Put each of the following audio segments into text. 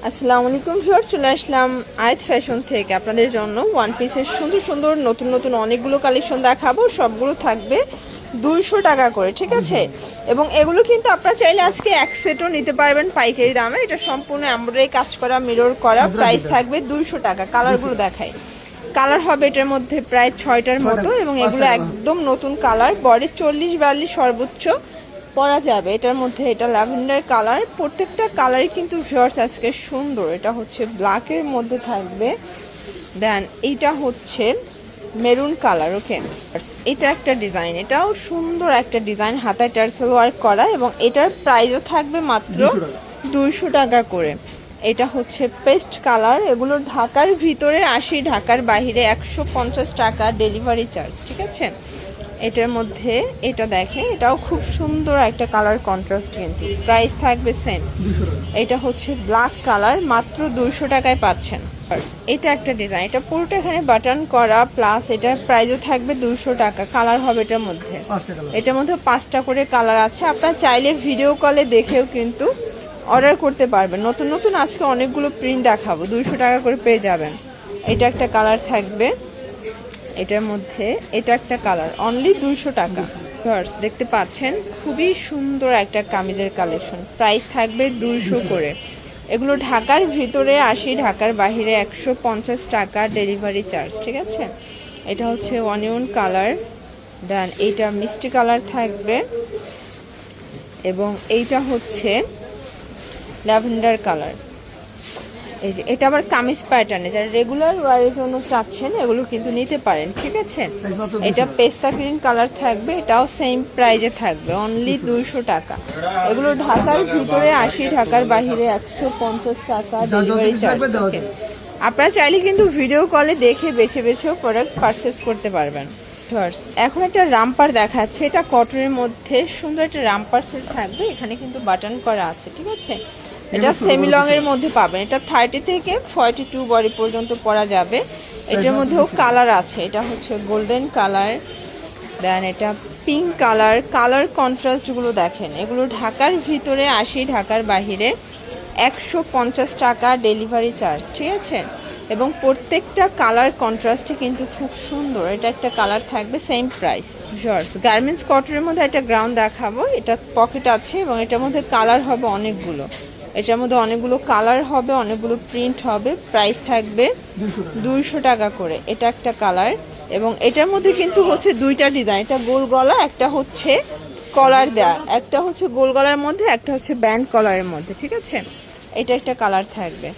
আসসালামু আলাইকুম ভিউয়ার, চলে আসলাম আয়াত ফ্যাশন থেকে আপনাদের জন্য ওয়ান পিসের সুন্দর সুন্দর নতুন নতুন অনেকগুলো কালেকশন দেখাবো। সবগুলো থাকবে 200 টাকা করে, ঠিক আছে। এবং এগুলো কিন্তু আপনারা চাইলে আজকে এক সেটও নিতে পারবেন পাইকারি দামে। এটা সম্পূর্ণ এমব্রয়ডারি কাজ করা, মিরর করা, প্রাইস থাকবে 200 টাকা। কালারগুলো দেখাই, কালার হবে এটার মধ্যে প্রায় 6টার মতো এবং এগুলো একদম নতুন কালার। বডি 40-42 সর্বোচ্চ পরা যাবে এটার মধ্যে। এটা ল্যাভেন্ডার কালার, প্রত্যেকটা কালারই কিন্তু ভিউয়ার্স আজকে সুন্দর। এটা হচ্ছে ব্ল্যাকের মধ্যে থাকবে, দেন এইটা হচ্ছে মেরুন কালার। ওকে, এটা একটা ডিজাইন, এটাও সুন্দর একটা ডিজাইন, হাতায় টার্সেল ওয়ার্ক করা এবং এটার প্রাইসও থাকবে মাত্র 200 টাকা করে। এটা হচ্ছে পেস্ট কালার, এগুলো ঢাকার ভিতরে 80, ঢাকার বাইরে 150 টাকা ডেলিভারি চার্জ, ঠিক আছে। এটার মধ্যে এটা দেখেন, এটাও খুব সুন্দর একটা কালার কন্ট্রাস্ট, কিন্তু প্রাইস থাকবে সেম। এটা হচ্ছে ব্ল্যাক কালার, মাত্র 200 টাকায় পাচ্ছেন। এটা একটা ডিজাইন, এটা পুরোটা এখানে বাটন করা, প্লাস এটার প্রাইসও থাকবে 200 টাকা। কালার হবে এটার মধ্যে, এটার মধ্যে 5টা করে কালার আছে। আপনারা চাইলে ভিডিও কলে দেখেও কিন্তু অর্ডার করতে পারবেন। নতুন নতুন আজকে অনেকগুলো প্রিন্ট দেখাবো, 200 টাকা করে পেয়ে যাবেন। এটা একটা কালার থাকবে এটার মধ্যে, এটা একটা কালার, অনলি 200 টাকা। দেখতে পাচ্ছেন খুবই সুন্দর একটা কামিজের কালেকশন, প্রাইস থাকবে 200 করে। এগুলো ঢাকার ভিতরে 80, ঢাকার বাইরে 150 টাকা ডেলিভারি চার্জ, ঠিক আছে। এটা হচ্ছে অনিয়ন কালার, দেন এইটা মিষ্টি কালার থাকবে এবং এইটা হচ্ছে ল্যাভেন্ডার কালার। এই যে এটা আবার কামিজ প্যাটার্নে, যারা রেগুলার ওয়ারের জন্য চাচ্ছেন এগুলো কিন্তু নিতে পারেন, ঠিক আছে। এটা পেস্তা গ্রিন কালার থাকবে, এটাও সেম প্রাইজে থাকবে, অনলি 200 টাকা। এগুলো ঢাকার ভিতরে 80, ঢাকার বাইরে 150 টাকা ডেলিভারি চার্জ। আপনারা চাইলে কিন্তু ভিডিও কলে দেখে বেছে বেছেও প্রোডাক্ট পারচেস করতে পারবেন। এখন একটা রামপার দেখাচ্ছে, এটা কটনের মধ্যে সুন্দর একটা রামপার সেট থাকবে, এখানে কিন্তু বাটন করা আছে, ঠিক আছে। এটা সেমি লং এর মধ্যে পাবেন, এটা 30 থেকে 42 বডি পর্যন্ত পরা যাবে। এটার মধ্যেও কালার আছে, এটা হচ্ছে গোল্ডেন কালার, দেন এটা পিঙ্ক কালার। কালার কন্ট্রাস্টগুলো দেখেন, এগুলো ঢাকার ভিতরে 80, ঢাকার বাহিরে 150 টাকা ডেলিভারি চার্জ, ঠিক আছে। এবং প্রত্যেকটা কালার কন্ট্রাস্টে কিন্তু খুব সুন্দর। এটা একটা কালার থাকবে, সেম প্রাইস। গার্মেন্টস কটনের মধ্যে একটা গ্রাউন্ড দেখাবো, এটা পকেট আছে এবং এটার মধ্যে কালার হবে অনেকগুলো। এটার মধ্যে অনেকগুলো কালার হবে, অনেকগুলো প্রিন্ট হবে, প্রাইস থাকবে 200 টাকা করে। এটা একটা কালার এবং এটার মধ্যে কিন্তু হচ্ছে 2টা ডিজাইন, এটা গোল গলা, একটা হচ্ছে কলার দেয়া, একটা হচ্ছে গোল গলার মধ্যে, একটা হচ্ছে ব্যান্ড কলারের মধ্যে, ঠিক আছে। এটা একটা কালার থাকবে,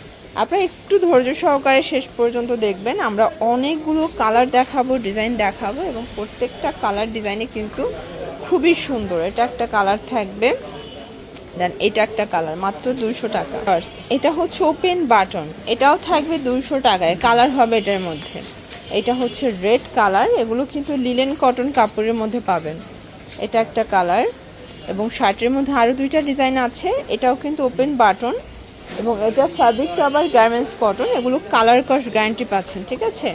আপনারা একটু ধৈর্য সহকারে শেষ পর্যন্ত দেখবেন। আমরা অনেকগুলো কালার দেখাবো, ডিজাইন দেখাবো এবং প্রত্যেকটা কালার ডিজাইনে কিন্তু খুবই সুন্দর। এটা একটা কালার থাকবে, দেন এটা একটা কালার, মাত্র 200 টাকা। এটা হচ্ছে ওপেন বাটন, এটাও থাকবে 200 টাকায়। কালার হবে এটার মধ্যে, এটা হচ্ছে রেড কালার, এগুলো কিন্তু লিলেন কটন কাপড়ের মধ্যে পাবেন। এটা একটা কালার এবং শার্টের মধ্যে আরও 2টা ডিজাইন আছে। এটাও কিন্তু ওপেন বাটন এবং এটা ফ্যাব্রিকটা আবার গার্মেন্টস কটন, এগুলো কালার কস্ট গ্যারান্টি পাচ্ছেন, ঠিক আছে।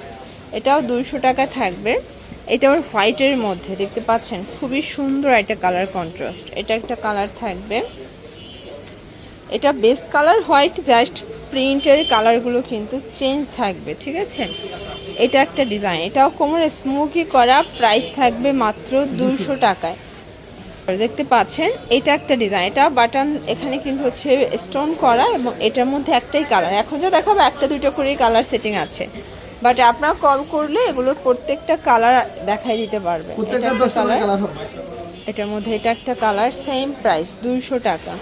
এটাও 200 টাকা থাকবে। এটা আবার হোয়াইটের মধ্যে দেখতে পাচ্ছেন, খুবই সুন্দর একটা কালার কন্ট্রাস্ট। এটা একটা কালার থাকবে, এটা বেস কালার হোয়াইট, জাস্ট প্রিন্টের কালারগুলো কিন্তু চেঞ্জ থাকবে, ঠিক আছে। এটা একটা ডিজাইন, এটাও কোমরে স্মোকি করা, প্রাইস থাকবে মাত্র 200 টাকায়। দেখতে পাচ্ছেন এটা একটা ডিজাইন, এটা বাটন এখানে কিন্তু হচ্ছে স্টোন করা এবং এটার মধ্যে একটাই কালার। এখন যা দেখাবো 1-2টা করেই কালার সেটিং আছে, বাট আপনারা কল করলে এগুলোর প্রত্যেকটা কালার দেখাই দিতে পারবে। এটা একটা কালার, এটার মধ্যে এটা একটা কালার, সেম প্রাইস 200 টাকা।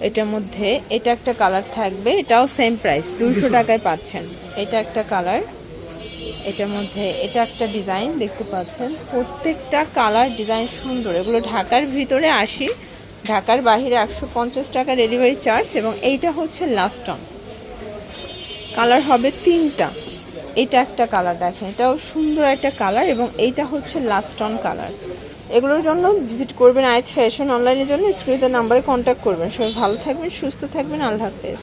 এটার মধ্যে এটা একটা কালার থাকবে, এটাও সেম প্রাইস 200 টাকায় পাচ্ছেন। এটা একটা কালার, এটার মধ্যে এটা একটা ডিজাইন দেখতে পাচ্ছেন, প্রত্যেকটা কালার ডিজাইন সুন্দর। এগুলো ঢাকার ভিতরে 80, ঢাকার বাইরে 150 টাকা ডেলিভারি চার্জ। এবং এইটা হচ্ছে লাস্ট অন, কালার হবে 3টা। এটা একটা কালার দেখেন, এটাও সুন্দর একটা কালার এবং এইটা হচ্ছে লাস্ট অন কালার। এগুলোর জন্য ভিজিট করবেন আয়াত ফ্যাশন অনলাইনের জন্য, স্ক্রিনের নাম্বারে কন্ট্যাক্ট করবেন। সবাই ভালো থাকবেন, সুস্থ থাকবেন, আল্লাহ হাফেজ।